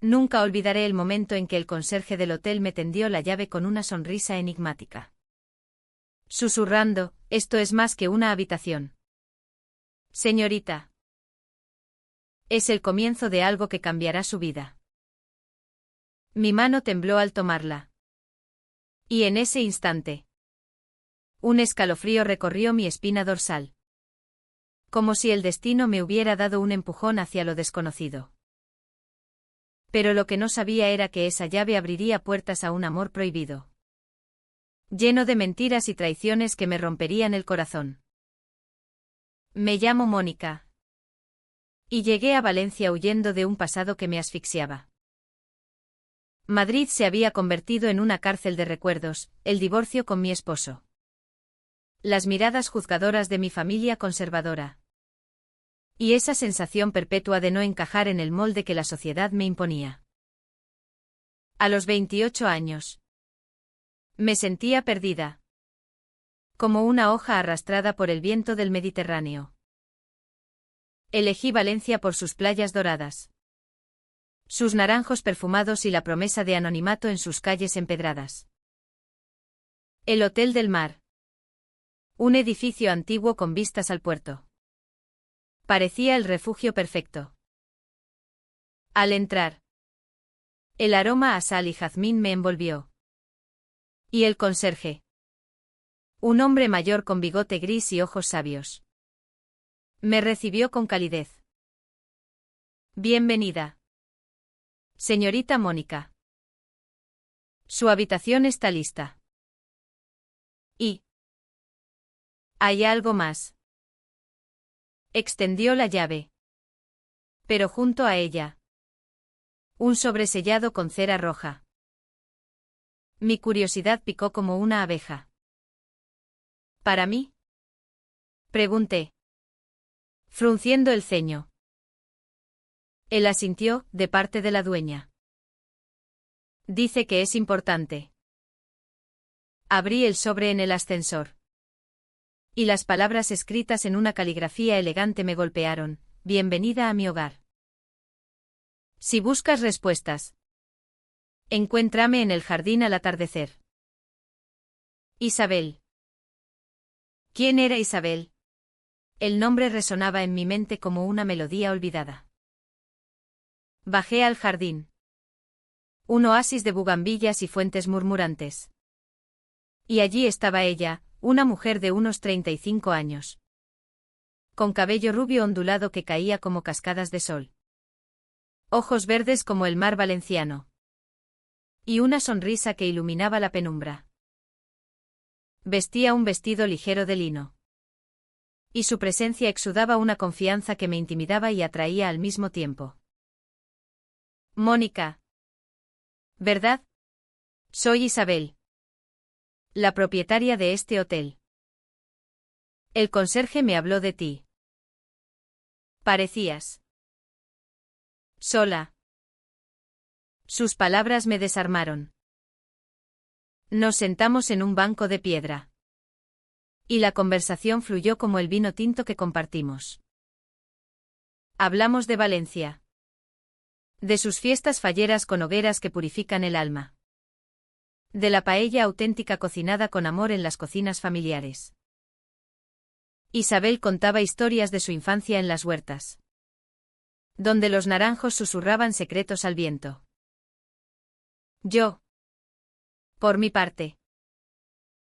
Nunca olvidaré el momento en que el conserje del hotel me tendió la llave con una sonrisa enigmática. Susurrando, esto es más que una habitación. Señorita. Es el comienzo de algo que cambiará su vida. Mi mano tembló al tomarla. Y en ese instante, un escalofrío recorrió mi espina dorsal. Como si el destino me hubiera dado un empujón hacia lo desconocido. Pero lo que no sabía era que esa llave abriría puertas a un amor prohibido. Lleno de mentiras y traiciones que me romperían el corazón. Me llamo Mónica. Y llegué a Valencia huyendo de un pasado que me asfixiaba. Madrid se había convertido en una cárcel de recuerdos, el divorcio con mi esposo. Las miradas juzgadoras de mi familia conservadora. Y esa sensación perpetua de no encajar en el molde que la sociedad me imponía. A los 28 años. Me sentía perdida. Como una hoja arrastrada por el viento del Mediterráneo. Elegí Valencia por sus playas doradas. Sus naranjos perfumados y la promesa de anonimato en sus calles empedradas. El Hotel del Mar. Un edificio antiguo con vistas al puerto. Parecía el refugio perfecto. Al entrar, el aroma a sal y jazmín me envolvió. Y el conserje. Un hombre mayor con bigote gris y ojos sabios. Me recibió con calidez. Bienvenida. Señorita Mónica. Su habitación está lista. ¿Y hay algo más? Extendió la llave. Pero junto a ella, un sobresellado con cera roja. Mi curiosidad picó como una abeja. ¿Para mí? Pregunté, frunciendo el ceño. Él asintió, de parte de la dueña. Dice que es importante. Abrí el sobre en el ascensor. Y las palabras escritas en una caligrafía elegante me golpearon: bienvenida a mi hogar. Si buscas respuestas, encuéntrame en el jardín al atardecer. Isabel. ¿Quién era Isabel? El nombre resonaba en mi mente como una melodía olvidada. Bajé al jardín. Un oasis de bugambillas y fuentes murmurantes. Y allí estaba ella, una mujer de unos 35 años. Con cabello rubio ondulado que caía como cascadas de sol. Ojos verdes como el mar valenciano. Y una sonrisa que iluminaba la penumbra. Vestía un vestido ligero de lino. Y su presencia exudaba una confianza que me intimidaba y atraía al mismo tiempo. Mónica. ¿Verdad? Soy Isabel. La propietaria de este hotel. El conserje me habló de ti. Parecías sola. Sus palabras me desarmaron. Nos sentamos en un banco de piedra. Y la conversación fluyó como el vino tinto que compartimos. Hablamos de Valencia. De sus fiestas falleras con hogueras que purifican el alma. De la paella auténtica cocinada con amor en las cocinas familiares. Isabel contaba historias de su infancia en las huertas. Donde los naranjos susurraban secretos al viento. Yo, por mi parte,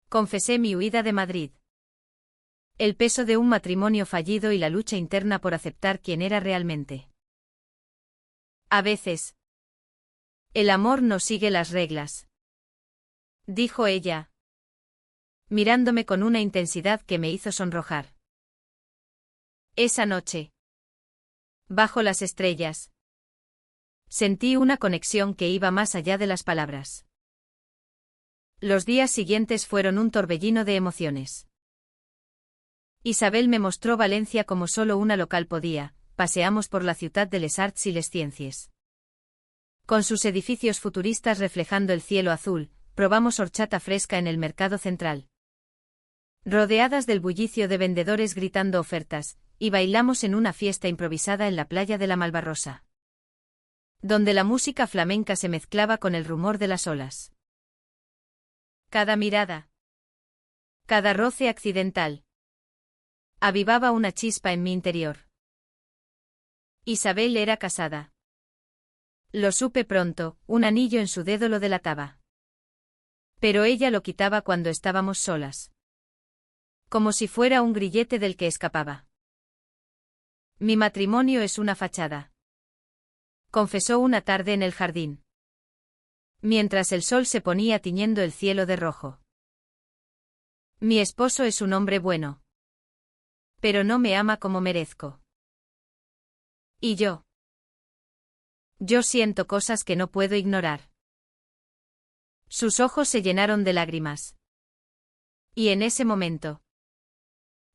confesé mi huida de Madrid. El peso de un matrimonio fallido y la lucha interna por aceptar quién era realmente. A veces, el amor no sigue las reglas, dijo ella, mirándome con una intensidad que me hizo sonrojar. Esa noche, bajo las estrellas, sentí una conexión que iba más allá de las palabras. Los días siguientes fueron un torbellino de emociones. Isabel me mostró Valencia como solo una local podía. Paseamos por la ciudad de les arts y les sciences. Con sus edificios futuristas reflejando el cielo azul, probamos horchata fresca en el mercado central. Rodeadas del bullicio de vendedores gritando ofertas, y bailamos en una fiesta improvisada en la playa de la Malvarrosa. donde la música flamenca se mezclaba con el rumor de las olas. Cada mirada, cada roce accidental, avivaba una chispa en mi interior. Isabel era casada. Lo supe pronto, un anillo en su dedo lo delataba. Pero ella lo quitaba cuando estábamos solas. Como si fuera un grillete del que escapaba. Mi matrimonio es una fachada, confesó una tarde en el jardín, mientras el sol se ponía tiñendo el cielo de rojo. Mi esposo es un hombre bueno, pero no me ama como merezco. ¿Y yo? Yo siento cosas que no puedo ignorar. Sus ojos se llenaron de lágrimas. Y en ese momento,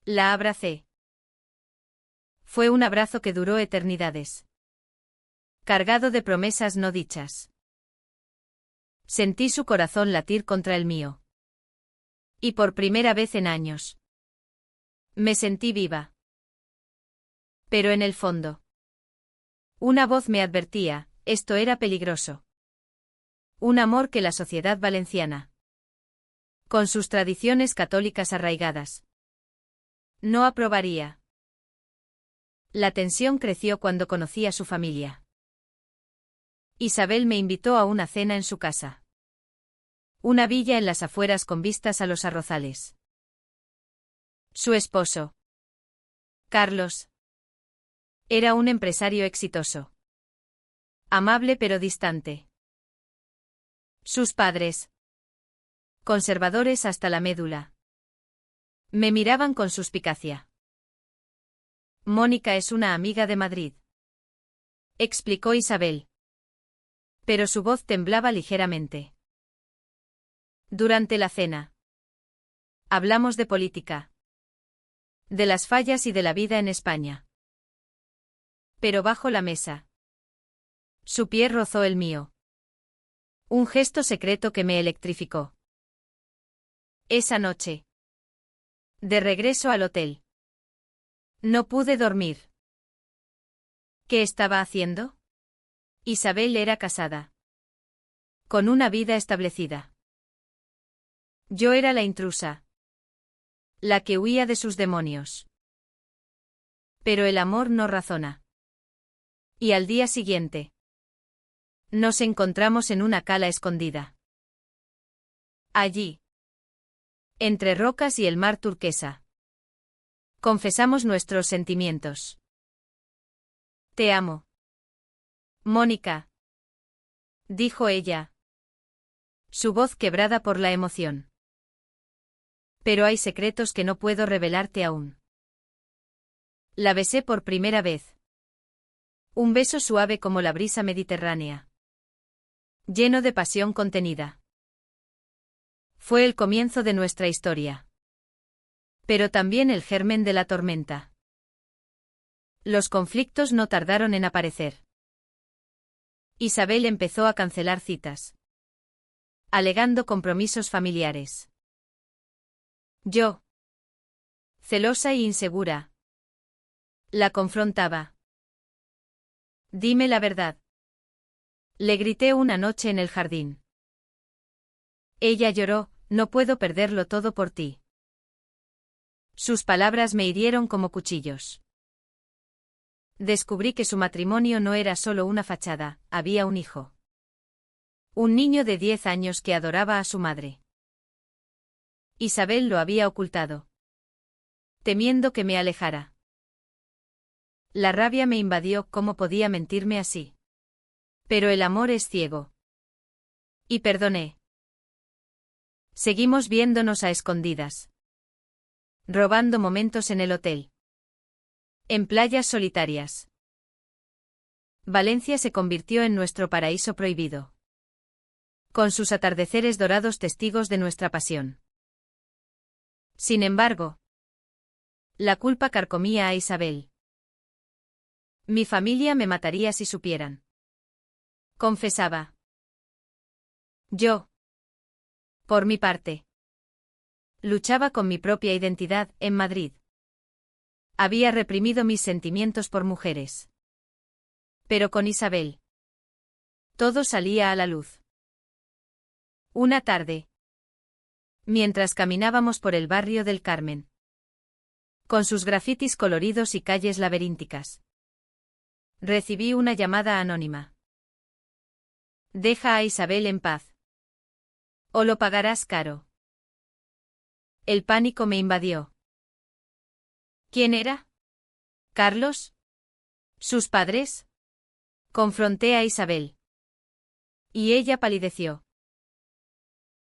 la abracé. Fue un abrazo que duró eternidades, cargado de promesas no dichas. Sentí su corazón latir contra el mío. Y por primera vez en años, me sentí viva. Pero en el fondo, una voz me advertía, esto era peligroso. Un amor que la sociedad valenciana, con sus tradiciones católicas arraigadas, no aprobaría. La tensión creció cuando conocí a su familia. Isabel me invitó a una cena en su casa. Una villa en las afueras con vistas a los arrozales. Su esposo, Carlos, era un empresario exitoso. Amable pero distante. Sus padres, conservadores hasta la médula, me miraban con suspicacia. Mónica es una amiga de Madrid, explicó Isabel. Pero su voz temblaba ligeramente. Durante la cena, hablamos de política, de las fallas y de la vida en España. Pero bajo la mesa, su pie rozó el mío. Un gesto secreto que me electrificó. Esa noche, de regreso al hotel, no pude dormir. ¿Qué estaba haciendo? Isabel era casada, con una vida establecida. Yo era la intrusa, la que huía de sus demonios. Pero el amor no razona. Y al día siguiente, nos encontramos en una cala escondida. Allí, entre rocas y el mar turquesa, confesamos nuestros sentimientos. Te amo, Mónica, dijo ella, su voz quebrada por la emoción. Pero hay secretos que no puedo revelarte aún. La besé por primera vez. Un beso suave como la brisa mediterránea, lleno de pasión contenida. Fue el comienzo de nuestra historia. Pero también el germen de la tormenta. Los conflictos no tardaron en aparecer. Isabel empezó a cancelar citas, alegando compromisos familiares. Yo, celosa e insegura, la confrontaba. Dime la verdad, le grité una noche en el jardín. Ella lloró, no puedo perderlo todo por ti. Sus palabras me hirieron como cuchillos. Descubrí que su matrimonio no era solo una fachada, había un hijo. Un niño de 10 años que adoraba a su madre. Isabel lo había ocultado, temiendo que me alejara. La rabia me invadió, ¿cómo podía mentirme así? Pero el amor es ciego. Y perdoné. Seguimos viéndonos a escondidas, robando momentos en el hotel, en playas solitarias. Valencia se convirtió en nuestro paraíso prohibido, con sus atardeceres dorados testigos de nuestra pasión. Sin embargo, la culpa carcomía a Isabel. Mi familia me mataría si supieran, confesaba. Yo, por mi parte, luchaba con mi propia identidad en Madrid. Había reprimido mis sentimientos por mujeres. Pero con Isabel, Todo salía a la luz. Una tarde. Mientras caminábamos por el barrio del Carmen. Con sus grafitis coloridos y calles laberínticas. Recibí una llamada anónima. Deja a Isabel en paz. O lo pagarás caro. El pánico me invadió. ¿Quién era? ¿Carlos? ¿Sus padres? Confronté a Isabel. Y ella palideció.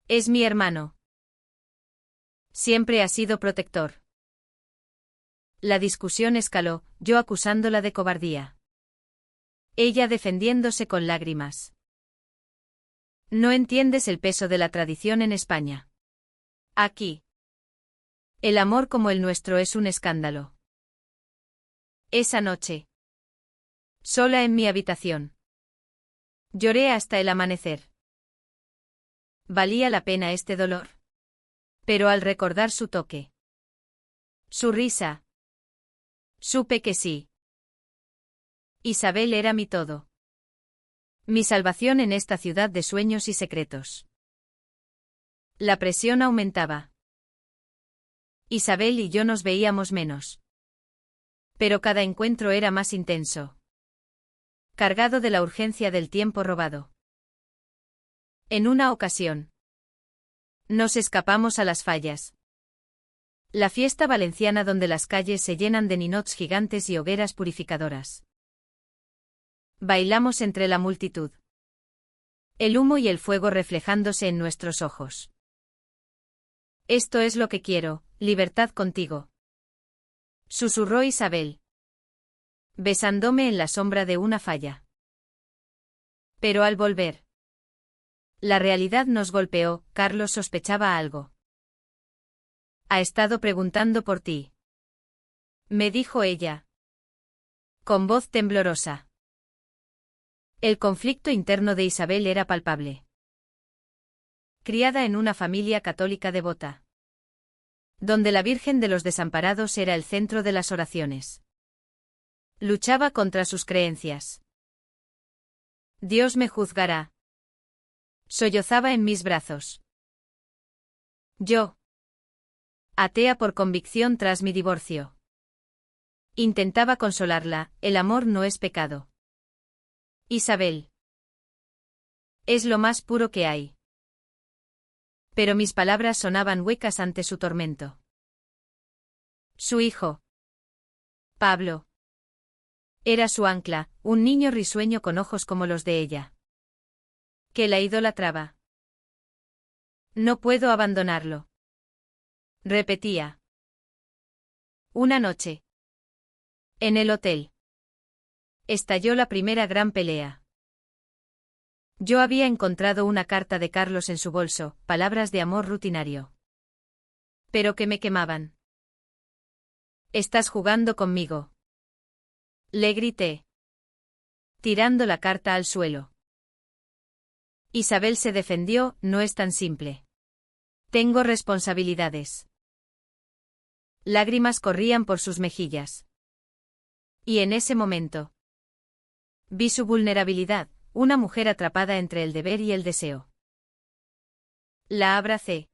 Es mi hermano. Siempre ha sido protector. La discusión escaló, yo acusándola de cobardía. Ella defendiéndose con lágrimas. No entiendes el peso de la tradición en España. Aquí. El amor como el nuestro es un escándalo. Esa noche. Sola en mi habitación. Lloré hasta el amanecer. ¿Valía la pena este dolor? Pero al recordar su toque. Su risa. Supe que sí. Isabel era mi todo. Mi salvación en esta ciudad de sueños y secretos. La presión aumentaba. Isabel y yo nos veíamos menos. Pero cada encuentro era más intenso. Cargado de la urgencia del tiempo robado. En una ocasión. Nos escapamos a las fallas. La fiesta valenciana donde las calles se llenan de ninots gigantes y hogueras purificadoras. Bailamos entre la multitud. El humo y el fuego reflejándose en nuestros ojos. Esto es lo que quiero, libertad contigo. Susurró Isabel. Besándome en la sombra de una falla. Pero al volver. La realidad nos golpeó, Carlos sospechaba algo. Ha estado preguntando por ti. Me dijo ella. Con voz temblorosa. El conflicto interno de Isabel era palpable. Criada en una familia católica devota. Donde la Virgen de los Desamparados era el centro de las oraciones. Luchaba contra sus creencias. Dios me juzgará. Sollozaba en mis brazos. Yo. Atea por convicción tras mi divorcio. Intentaba consolarla, el amor no es pecado. Isabel. Es lo más puro que hay. Pero mis palabras sonaban huecas ante su tormento. Su hijo. Pablo. Era su ancla, un niño risueño con ojos como los de ella. Que la idolatraba. No puedo abandonarlo. Repetía. Una noche. En el hotel. Estalló la primera gran pelea. Yo había encontrado una carta de Carlos en su bolso, palabras de amor rutinario. Pero que me quemaban. Estás jugando conmigo. Le grité. Tirando la carta al suelo. Isabel se defendió, no es tan simple. Tengo responsabilidades. Lágrimas corrían por sus mejillas. Y en ese momento. Vi su vulnerabilidad, una mujer atrapada entre el deber y el deseo. La abracé.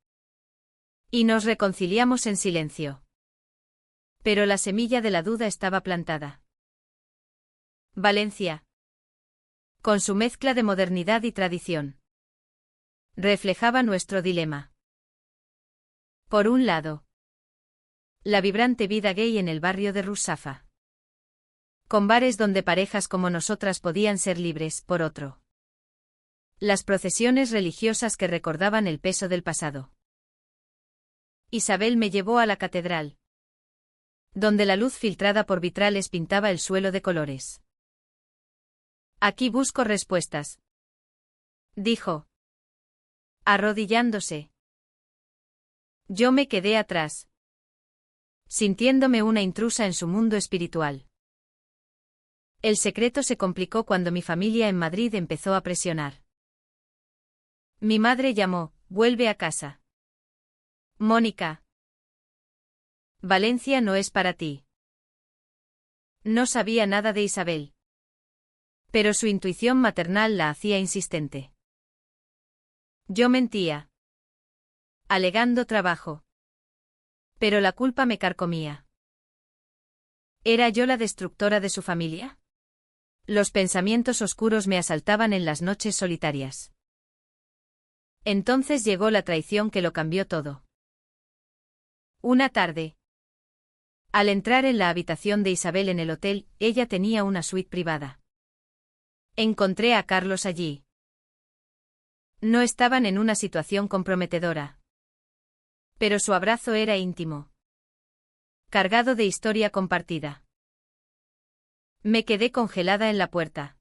Y nos reconciliamos en silencio. Pero la semilla de la duda estaba plantada. Valencia. Con su mezcla de modernidad y tradición. Reflejaba nuestro dilema. Por un lado. La vibrante vida gay en el barrio de Rusafa. Con bares donde parejas como nosotras podían ser libres, por otro. Las procesiones religiosas que recordaban el peso del pasado. Isabel me llevó a la catedral. Donde la luz filtrada por vitrales pintaba el suelo de colores. Aquí busco respuestas. Dijo. Arrodillándose. Yo me quedé atrás. Sintiéndome una intrusa en su mundo espiritual. El secreto se complicó cuando mi familia en Madrid empezó a presionar. Mi madre llamó, vuelve a casa. Mónica. Valencia no es para ti. No sabía nada de Isabel. Pero su intuición maternal la hacía insistente. Yo mentía, alegando trabajo. Pero la culpa me carcomía. ¿Era yo la destructora de su familia? Los pensamientos oscuros me asaltaban en las noches solitarias. Entonces llegó la traición que lo cambió todo. Una tarde, al entrar en la habitación de Isabel en el hotel, ella tenía una suite privada. Encontré a Carlos allí. No estaban en una situación comprometedora. Pero su abrazo era íntimo, cargado de historia compartida. Me quedé congelada en la puerta,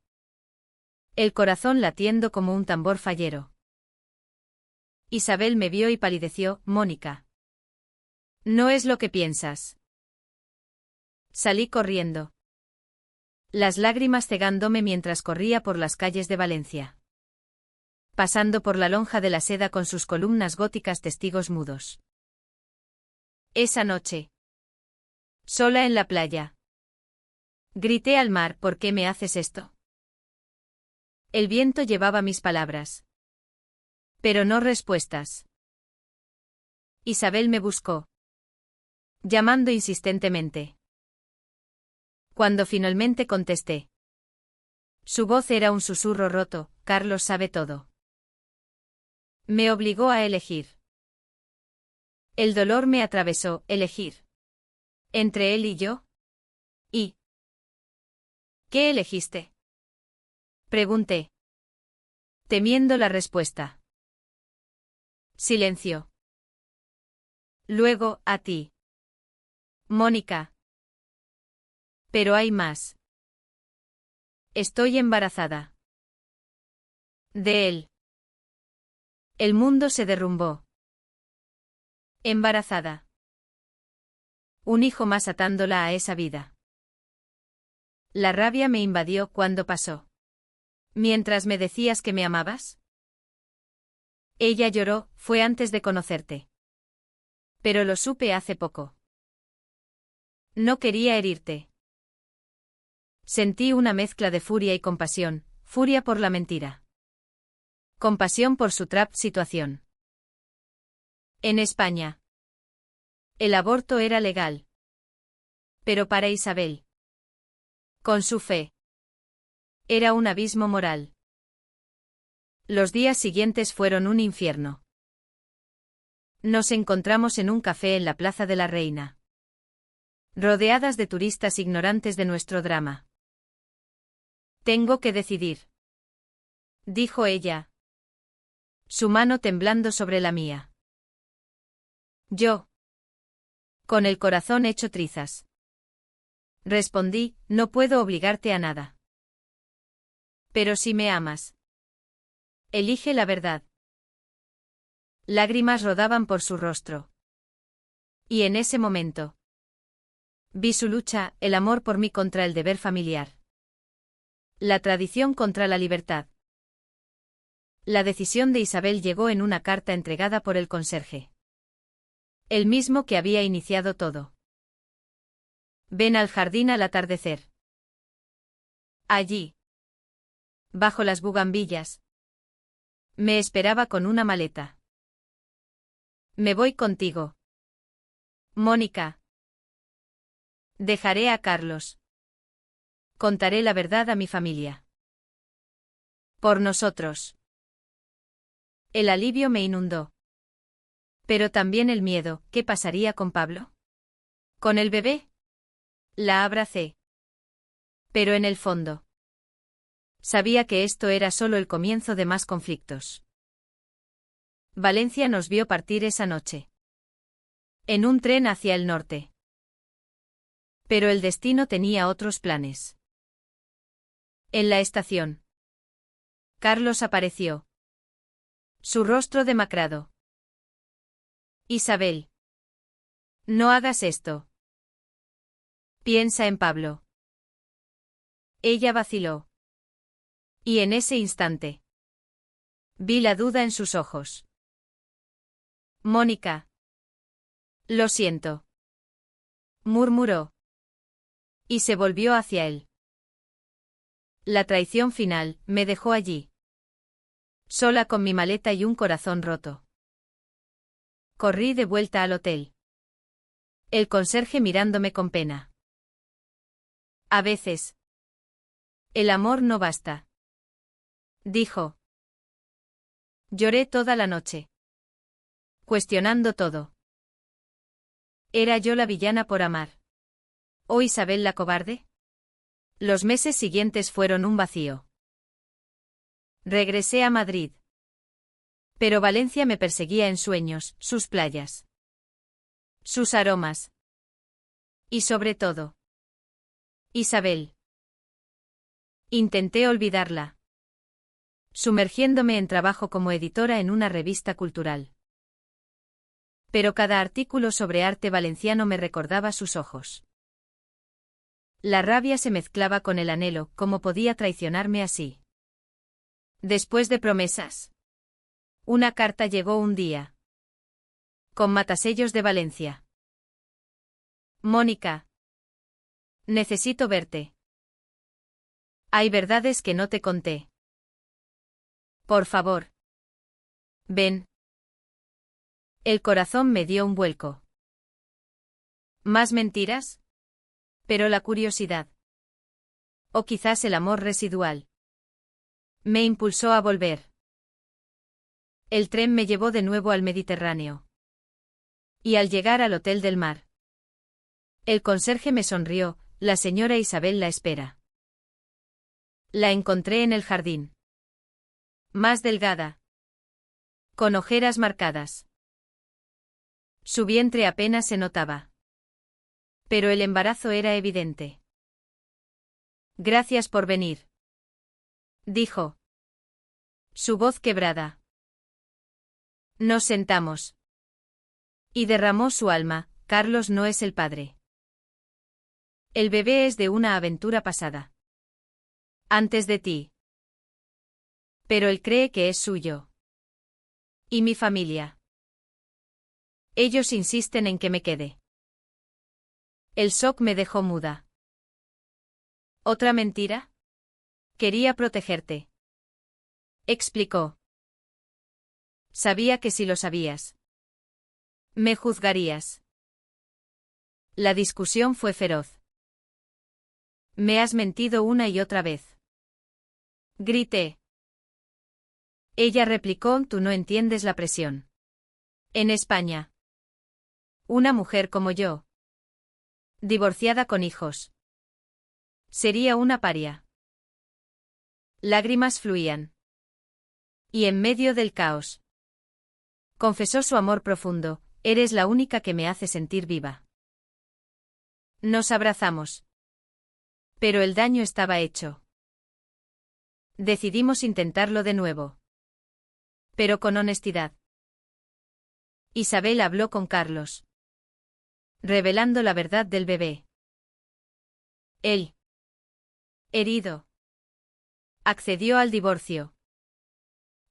el corazón latiendo como un tambor fallero. Isabel me vio y palideció. Mónica. No es lo que piensas. Salí corriendo, las lágrimas cegándome mientras corría por las calles de Valencia, pasando por la lonja de la Seda con sus columnas góticas testigos mudos. Esa noche, sola en la playa, grité al mar: ¿por qué me haces esto? El viento llevaba mis palabras, pero no respuestas. Isabel me buscó, llamando insistentemente. Cuando finalmente contesté, su voz era un susurro roto: Carlos sabe todo. Me obligó a elegir. El dolor me atravesó. Elegir. ¿Entre él y yo? ¿Y qué elegiste? Pregunté, temiendo la respuesta. Silencio. Luego, a ti. Mónica. Pero hay más. Estoy embarazada. De él. El mundo se derrumbó. Embarazada. Un hijo más atándola a esa vida. La rabia me invadió. ¿Cuándo pasó? ¿Mientras me decías que me amabas? Ella lloró. Fue antes de conocerte. Pero lo supe hace poco. No quería herirte. Sentí una mezcla de furia y compasión: furia por la mentira, compasión por su trap situación. En España, el aborto era legal. Pero para Isabel, con su fe, era un abismo moral. Los días siguientes fueron un infierno. Nos encontramos en un café en la Plaza de la Reina, rodeadas de turistas ignorantes de nuestro drama. Tengo que decidir, dijo ella, su mano temblando sobre la mía. Yo, con el corazón hecho trizas, respondí: no puedo obligarte a nada. Pero si me amas, elige la verdad. Lágrimas rodaban por su rostro. Y en ese momento, vi su lucha: el amor por mí contra el deber familiar. La tradición contra la libertad. La decisión de Isabel llegó en una carta entregada por el conserje, el mismo que había iniciado todo. Ven al jardín al atardecer. Allí, bajo las bugambillas, me esperaba con una maleta. Me voy contigo, Mónica. Dejaré a Carlos. Contaré la verdad a mi familia. Por nosotros. El alivio me inundó. Pero también el miedo: ¿qué pasaría con Pablo? ¿Con el bebé? La abracé. Pero en el fondo, sabía que esto era solo el comienzo de más conflictos. Valencia nos vio partir esa noche, en un tren hacia el norte. Pero el destino tenía otros planes. En la estación, Carlos apareció, su rostro demacrado. Isabel, no hagas esto. Piensa en Pablo. Ella vaciló. Y en ese instante, vi la duda en sus ojos. Mónica. Lo siento, murmuró. Y se volvió hacia él. La traición final me dejó allí, sola con mi maleta y un corazón roto. Corrí de vuelta al hotel. El conserje mirándome con pena. A veces, el amor no basta, dijo. Lloré toda la noche, cuestionando todo. ¿Era yo la villana por amar? ¿O Isabel la cobarde? Los meses siguientes fueron un vacío. Regresé a Madrid. Pero Valencia me perseguía en sueños, sus playas, sus aromas. Y sobre todo, Isabel. Intenté olvidarla, sumergiéndome en trabajo como editora en una revista cultural. Pero cada artículo sobre arte valenciano me recordaba sus ojos. La rabia se mezclaba con el anhelo, ¿cómo podía traicionarme así? Después de promesas. Una carta llegó un día. Con matasellos de Valencia. Mónica. Necesito verte. Hay verdades que no te conté. Por favor. Ven. El corazón me dio un vuelco. ¿Más mentiras? Pero la curiosidad. O quizás el amor residual. Me impulsó a volver. El tren me llevó de nuevo al Mediterráneo. Y al llegar al Hotel del Mar, el conserje me sonrió, la señora Isabel la espera. La encontré en el jardín. Más delgada. Con ojeras marcadas. Su vientre apenas se notaba. Pero el embarazo era evidente. Gracias por venir, dijo. Su voz quebrada. Nos sentamos. Y derramó su alma, Carlos no es el padre. El bebé es de una aventura pasada. Antes de ti. Pero él cree que es suyo. ¿Y mi familia? Ellos insisten en que me quede. El shock me dejó muda. ¿Otra mentira? Quería protegerte, explicó. Sabía que si lo sabías, me juzgarías. La discusión fue feroz. Me has mentido una y otra vez. Grité. Ella replicó, tú no entiendes la presión. En España. Una mujer como yo, divorciada con hijos, sería una paria. Lágrimas fluían. Y en medio del caos, confesó su amor profundo, eres la única que me hace sentir viva. Nos abrazamos. Pero el daño estaba hecho. Decidimos intentarlo de nuevo. Pero con honestidad. Isabel habló con Carlos, revelando la verdad del bebé. Él, herido, accedió al divorcio.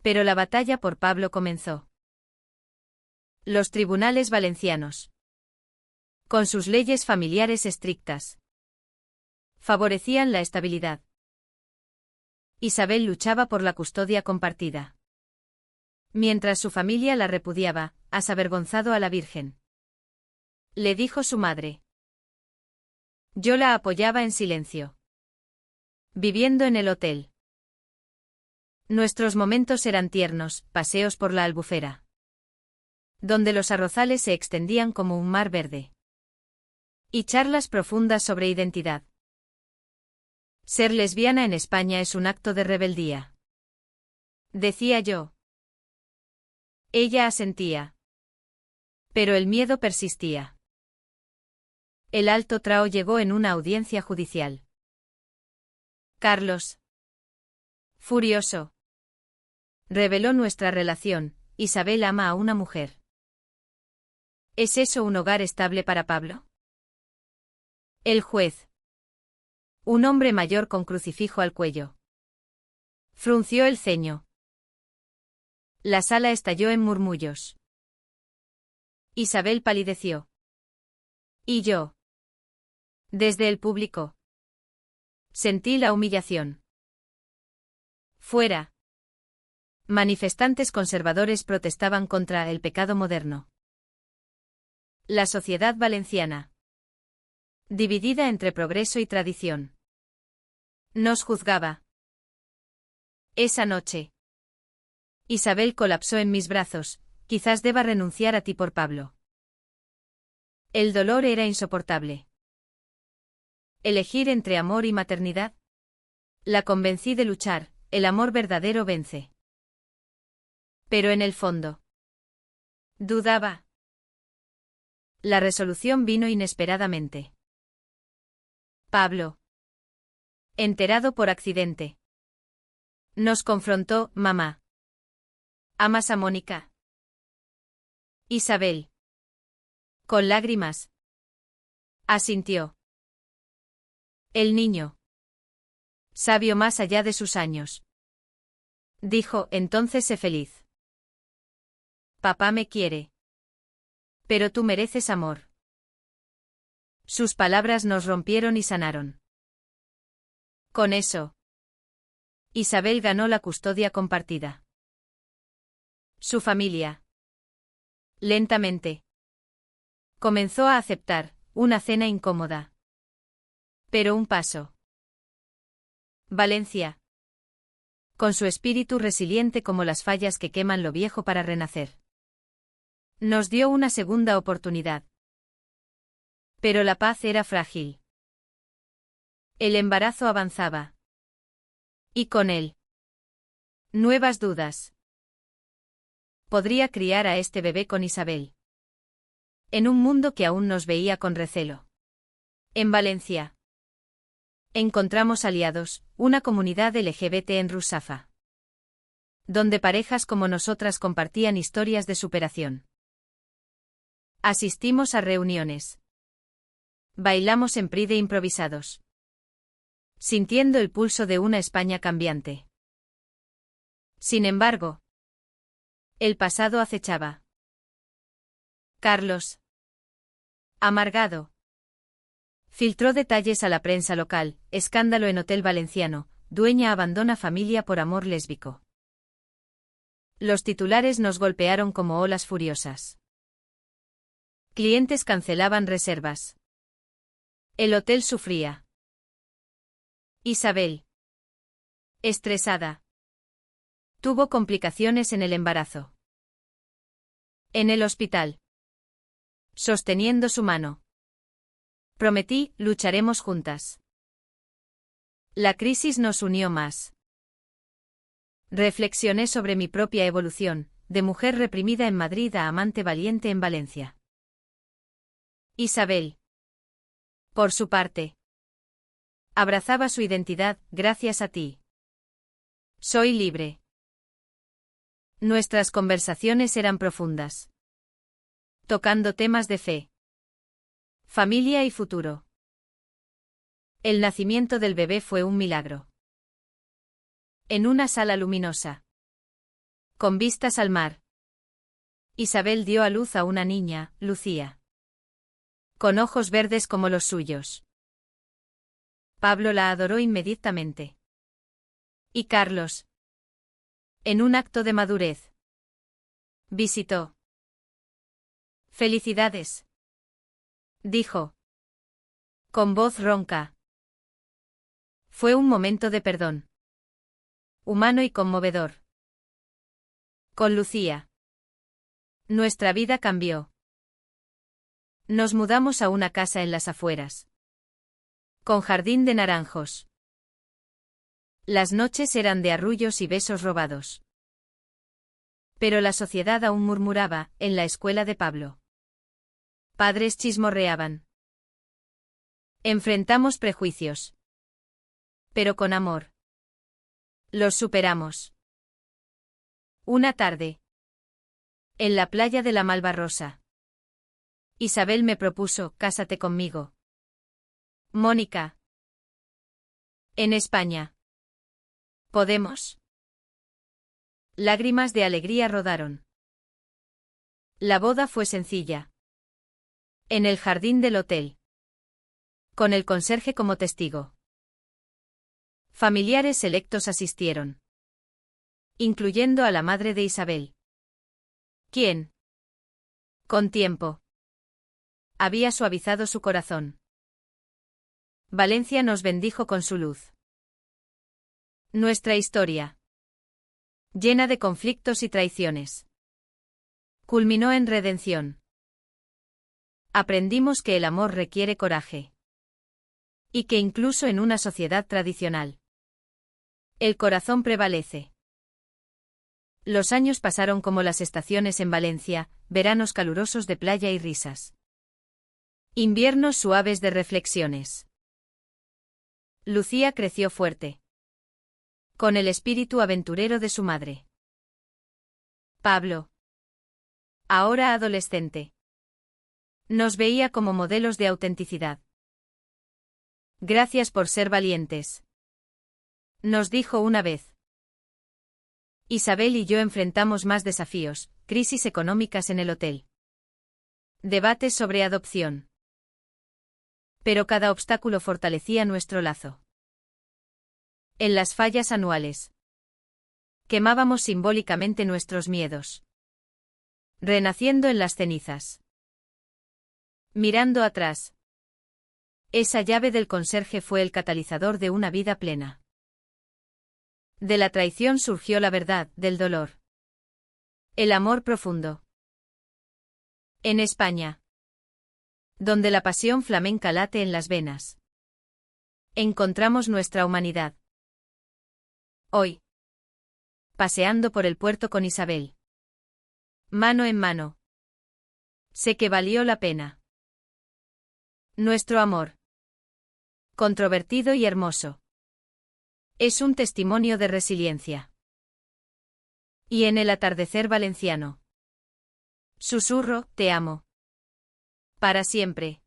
Pero la batalla por Pablo comenzó. Los tribunales valencianos, con sus leyes familiares estrictas, favorecían la estabilidad. Isabel luchaba por la custodia compartida. Mientras su familia la repudiaba, has avergonzado a la Virgen, le dijo su madre. Yo la apoyaba en silencio, viviendo en el hotel. Nuestros momentos eran tiernos, paseos por la Albufera, donde los arrozales se extendían como un mar verde. Y charlas profundas sobre identidad. Ser lesbiana en España es un acto de rebeldía, decía yo. Ella asentía. Pero el miedo persistía. El alto trao llegó en una audiencia judicial. Carlos, furioso, reveló nuestra relación. Isabel ama a una mujer. ¿Es eso un hogar estable para Pablo? El juez, un hombre mayor con crucifijo al cuello, frunció el ceño. La sala estalló en murmullos. Isabel palideció. ¿Y yo? Desde el público. Sentí la humillación. Fuera. Manifestantes conservadores protestaban contra el pecado moderno. La sociedad valenciana. Dividida entre progreso y tradición. Nos juzgaba. Esa noche. Isabel colapsó en mis brazos. Quizás deba renunciar a ti por Pablo. El dolor era insoportable. ¿Elegir entre amor y maternidad? La convencí de luchar, el amor verdadero vence. Pero en el fondo. Dudaba. La resolución vino inesperadamente. Pablo. Enterado por accidente. Nos confrontó, mamá. ¿Amas a Mónica? Isabel. Con lágrimas. Asintió. El niño. Sabio más allá de sus años. Dijo, entonces sé feliz. Papá me quiere. Pero tú mereces amor. Sus palabras nos rompieron y sanaron. Con eso. Isabel ganó la custodia compartida. Su familia. Lentamente. Comenzó a aceptar, una cena incómoda. Pero un paso. Valencia. Con su espíritu resiliente como las fallas que queman lo viejo para renacer. Nos dio una segunda oportunidad. Pero la paz era frágil. El embarazo avanzaba. Y con él. Nuevas dudas. ¿Podría criar a este bebé con Isabel? En un mundo que aún nos veía con recelo. En Valencia. Encontramos aliados, una comunidad LGBT en Rusafa. Donde parejas como nosotras compartían historias de superación. Asistimos a reuniones. Bailamos en Pride improvisados. Sintiendo el pulso de una España cambiante. Sin embargo, el pasado acechaba. Carlos. Amargado. Filtró detalles a la prensa local, escándalo en hotel valenciano, dueña abandona familia por amor lésbico. Los titulares nos golpearon como olas furiosas. Clientes cancelaban reservas. El hotel sufría. Isabel. Estresada. Tuvo complicaciones en el embarazo. En el hospital. Sosteniendo su mano. Prometí, lucharemos juntas. La crisis nos unió más. Reflexioné sobre mi propia evolución, de mujer reprimida en Madrid a amante valiente en Valencia. Isabel. Por su parte. Abrazaba su identidad, gracias a ti. Soy libre. Nuestras conversaciones eran profundas. Tocando temas de fe. Familia y futuro. El nacimiento del bebé fue un milagro. En una sala luminosa. Con vistas al mar. Isabel dio a luz a una niña, Lucía. Con ojos verdes como los suyos. Pablo la adoró inmediatamente. Y Carlos. En un acto de madurez. Visitó. Felicidades. Dijo. Con voz ronca. Fue un momento de perdón. Humano y conmovedor. Con Lucía. Nuestra vida cambió. Nos mudamos a una casa en las afueras. Con jardín de naranjos. Las noches eran de arrullos y besos robados. Pero la sociedad aún murmuraba, en la escuela de Pablo. Padres chismorreaban. Enfrentamos prejuicios. Pero con amor. Los superamos. Una tarde. En la playa de la Malvarrosa. Isabel me propuso, cásate conmigo. Mónica. En España. ¿Podemos? Lágrimas de alegría rodaron. La boda fue sencilla. En el jardín del hotel. Con el conserje como testigo. Familiares selectos asistieron. incluyendo a la madre de Isabel. ¿Quién? Con tiempo. Había suavizado su corazón. Valencia nos bendijo con su luz. Nuestra historia, llena de conflictos y traiciones, culminó en redención. Aprendimos que el amor requiere coraje. Y que incluso en una sociedad tradicional, el corazón prevalece. Los años pasaron como las estaciones en Valencia, veranos calurosos de playa y risas. Inviernos suaves de reflexiones. Lucía creció fuerte, con el espíritu aventurero de su madre. Pablo, ahora adolescente, nos veía como modelos de autenticidad. Gracias por ser valientes, nos dijo una vez. Isabel y yo enfrentamos más desafíos, crisis económicas en el hotel, debates sobre adopción. Pero cada obstáculo fortalecía nuestro lazo. En las fallas anuales, quemábamos simbólicamente nuestros miedos, renaciendo en las cenizas. Mirando atrás, esa llave del conserje fue el catalizador de una vida plena. De la traición surgió la verdad, del dolor, el amor profundo. En España, donde la pasión flamenca late en las venas, encontramos nuestra humanidad. Hoy, paseando por el puerto con Isabel, mano en mano, sé que valió la pena. Nuestro amor, controvertido y hermoso, es un testimonio de resiliencia. Y en el atardecer valenciano, susurro, te amo. Para siempre.